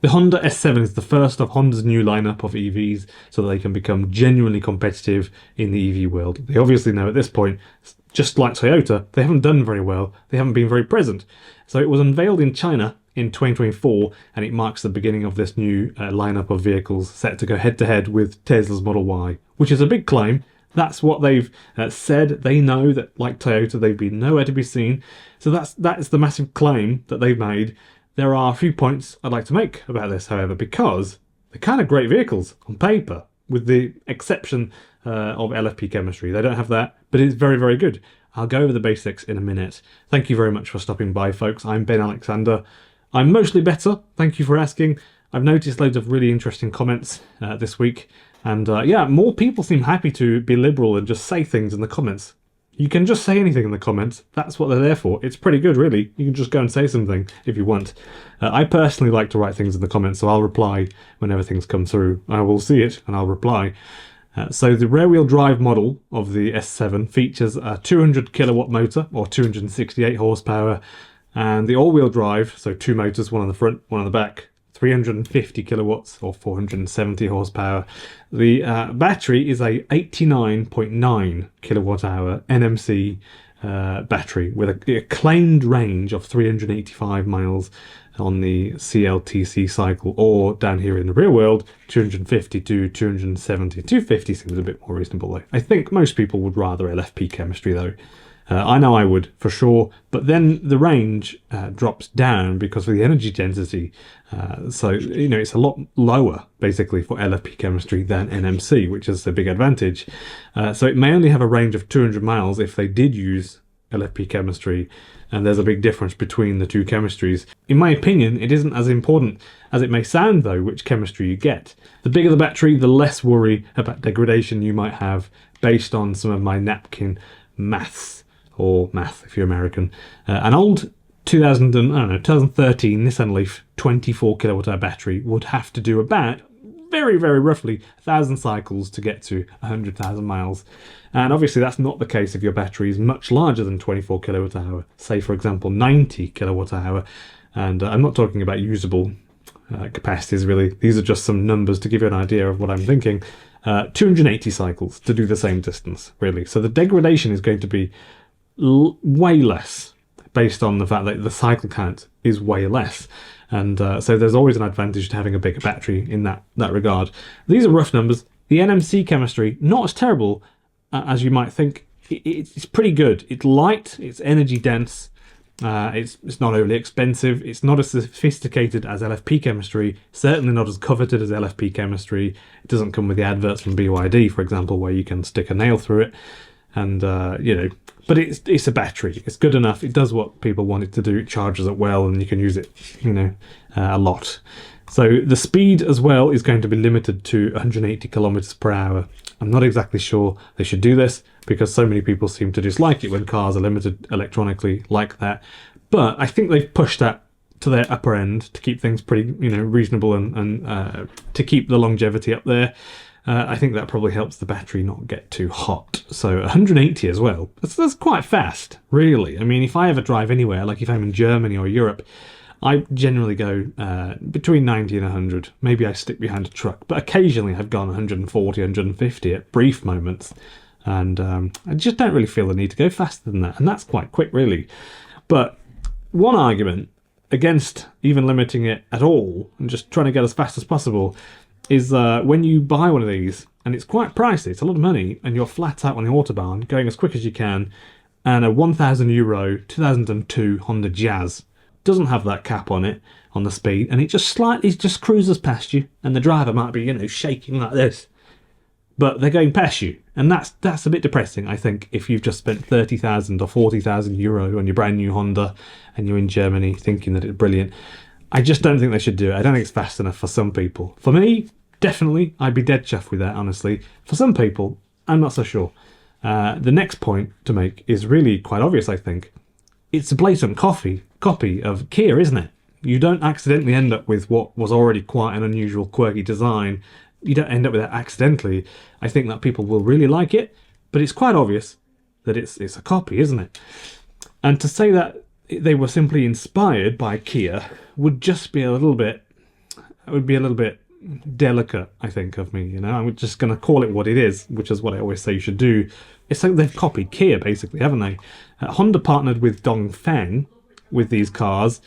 The Honda S7 is the first of Honda's new lineup of EVs so that they can become genuinely competitive in the EV world. They obviously know at this point, just like Toyota, they haven't done very well. They haven't been very present. So it was unveiled in China in 2024, and it marks the beginning of this new lineup of vehicles set to go head-to-head with Tesla's Model Y, which is a big claim. That's what they've said. They know that, like Toyota, they've been nowhere to be seen. So that's the massive claim that they've made. There are a few points I'd like to make about this, however, because they're kind of great vehicles on paper, with the exception of LFP chemistry. They don't have that, but it's very, very good. I'll go over the basics in a minute. Thank you very much for stopping by, folks. I'm Ben Alexander. I'm mostly better. Thank you for asking. I've noticed loads of really interesting comments this week. And yeah, more people seem happy to be liberal and just say things in the comments. You can just say anything in the comments. That's what they're there for. It's pretty good, really. You can just go and say something if you want. I personally like to write things in the comments, so I'll reply whenever things come through. I will see it and I'll reply. So the rear-wheel drive model of the S7 features a 200 kilowatt motor, or 268 horsepower, and the all-wheel drive, so two motors, one on the front, one on the back, 350 kilowatts or 470 horsepower. The battery is a 89.9 kilowatt hour NMC battery with a claimed range of 385 miles on the CLTC cycle, or down here in the real world, 250 to 270. 250 seems a bit more reasonable though. I think most people would rather LFP chemistry though. I know I would, for sure, but then the range drops down because of the energy density. So, you know, it's a lot lower, basically, for LFP chemistry than NMC, which is a big advantage. So it may only have a range of 200 miles if they did use LFP chemistry, and there's a big difference between the two chemistries. In my opinion, it isn't as important as it may sound, though, which chemistry you get. The bigger the battery, the less worry about degradation you might have, based on some of my napkin maths. Or math if you're American. An old 2013 Nissan Leaf 24 kilowatt hour battery would have to do about, very, very roughly, 1,000 cycles to get to 100,000 miles. And obviously that's not the case if your battery is much larger than 24 kilowatt hour, say for example 90 kilowatt hour. And I'm not talking about usable capacities really. These are just some numbers to give you an idea of what I'm thinking. 280 cycles to do the same distance, really. So the degradation is going to be way less, based on the fact that the cycle count is way less, and so there's always an advantage to having a bigger battery in that regard. These are rough numbers. The NMC chemistry, not as terrible as you might think. It's pretty good. It's light, it's energy dense, it's not overly expensive, it's not as sophisticated as LFP chemistry, certainly not as coveted as LFP chemistry. It doesn't come with the adverts from BYD, for example, where you can stick a nail through it. And you know, but it's a battery. It's good enough. It does what people want it to do. It charges it well, and you can use it, you know, a lot. So the speed as well is going to be limited to 180 kilometers per hour. I'm not exactly sure they should do this because so many people seem to dislike it when cars are limited electronically like that. But I think they've pushed that to their upper end to keep things pretty, you know, reasonable and to keep the longevity up there. I think that probably helps the battery not get too hot. So 180 as well. That's quite fast, really. I mean, if I ever drive anywhere, like if I'm in Germany or Europe, I generally go between 90 and 100. Maybe I stick behind a truck, but occasionally I've gone 140, 150 at brief moments. And I just don't really feel the need to go faster than that. And that's quite quick, really. But one argument against even limiting it at all and just trying to get as fast as possible is when you buy one of these, and it's quite pricey, it's a lot of money, and you're flat out on the Autobahn, going as quick as you can, and a €1,000 2002 Honda Jazz doesn't have that cap on it, on the speed, and it just slightly just cruises past you, and the driver might be, you know, shaking like this, but they're going past you, and that's a bit depressing, I think, if you've just spent 30,000 or 40,000 euro on your brand new Honda, and you're in Germany thinking that it's brilliant. I just don't think they should do it. I don't think it's fast enough for some people. For me, definitely, I'd be dead chuffed with that, honestly. For some people, I'm not so sure. The next point to make is really quite obvious, I think. It's a blatant copy of Kia, isn't it? You don't accidentally end up with what was already quite an unusual, quirky design. You don't end up with that accidentally. I think that people will really like it, but it's quite obvious that it's a copy, isn't it? And to say that they were simply inspired by Kia would just be a little bit That would be a little bit delicate, I think, of me. You know, I'm just going to call it what it is, which is what I always say you should do. It's like they've copied Kia, basically, haven't they? Honda partnered with Dongfeng with these cars,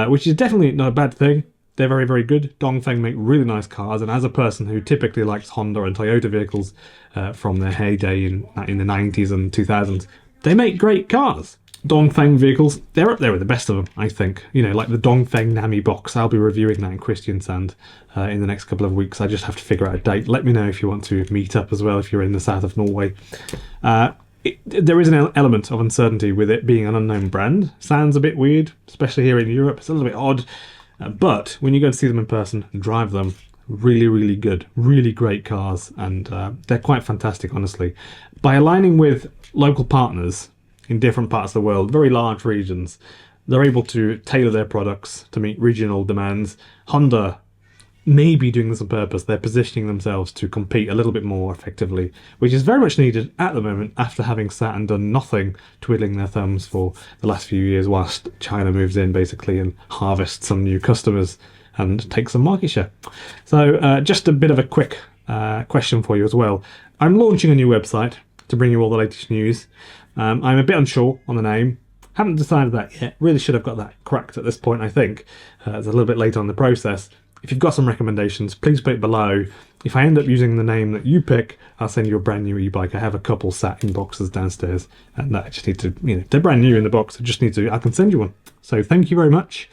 which is definitely not a bad thing. They're very, very good. Dongfeng make really nice cars, and as a person who typically likes Honda and Toyota vehicles from their heyday in the 90s and 2000s, they make great cars. Dongfeng vehicles, they're up there with the best of them, I think. You know, like the Dongfeng Nami box. I'll be reviewing that in Kristiansand in the next couple of weeks. I just have to figure out a date. Let me know if you want to meet up as well, if you're in the south of Norway. There is an element of uncertainty with it being an unknown brand. Sounds a bit weird, especially here in Europe. It's a little bit odd. But when you go and see them in person and drive them, really, really good, really great cars. And they're quite fantastic, honestly. By aligning with local partners in different parts of the world, very large regions, they're able to tailor their products to meet regional demands. Honda may be doing this on purpose. They're positioning themselves to compete a little bit more effectively, which is very much needed at the moment after having sat and done nothing, twiddling their thumbs for the last few years whilst China moves in basically and harvests some new customers and takes some market share. So just a bit of a quick question for you as well. I'm launching a new website to bring you all the latest news. I'm a bit unsure on the name. Haven't decided that yet. Really should have got that cracked at this point, I think. It's a little bit later on in the process. If you've got some recommendations, please put it below. If I end up using the name that you pick, I'll send you a brand new e-bike. I have a couple sat in boxes downstairs, and I just need to, you know, they're brand new in the box. I can send you one. So thank you very much.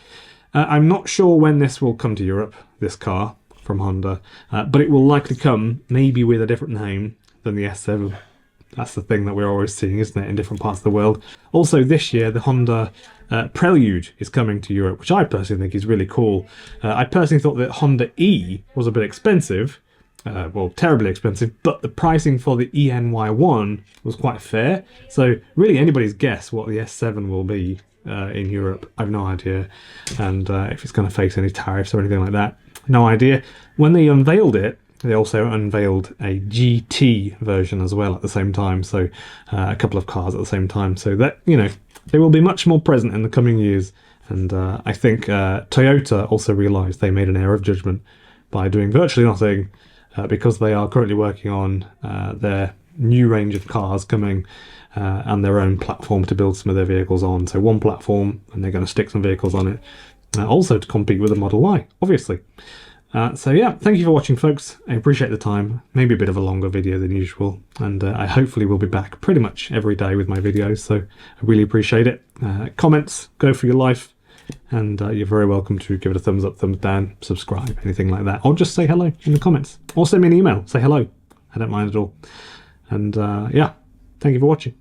I'm not sure when this will come to Europe, this car from Honda, but it will likely come maybe with a different name than the S7. That's the thing that we're always seeing, isn't it, in different parts of the world. Also, this year, the Honda Prelude is coming to Europe, which I personally think is really cool. I personally thought that Honda E was a bit expensive, well, terribly expensive, but the pricing for the ENY1 was quite fair. So really anybody's guess what the S7 will be in Europe. I've no idea. And if it's going to face any tariffs or anything like that, no idea. When they unveiled it, they also unveiled a GT version as well at the same time, so a couple of cars at the same time. So that, you know, they will be much more present in the coming years. And I think Toyota also realised they made an error of judgment by doing virtually nothing because they are currently working on their new range of cars coming and their own platform to build some of their vehicles on. So one platform, and they're going to stick some vehicles on it, also to compete with the Model Y, obviously. So yeah, thank you for watching, folks. I appreciate the time. Maybe a bit of a longer video than usual, and I hopefully will be back pretty much every day with my videos, so I really appreciate it. Comments, go for your life, and you're very welcome to give it a thumbs up, thumbs down, subscribe, anything like that, or just say hello in the comments, or send me an email, say hello. I don't mind at all. And yeah, thank you for watching.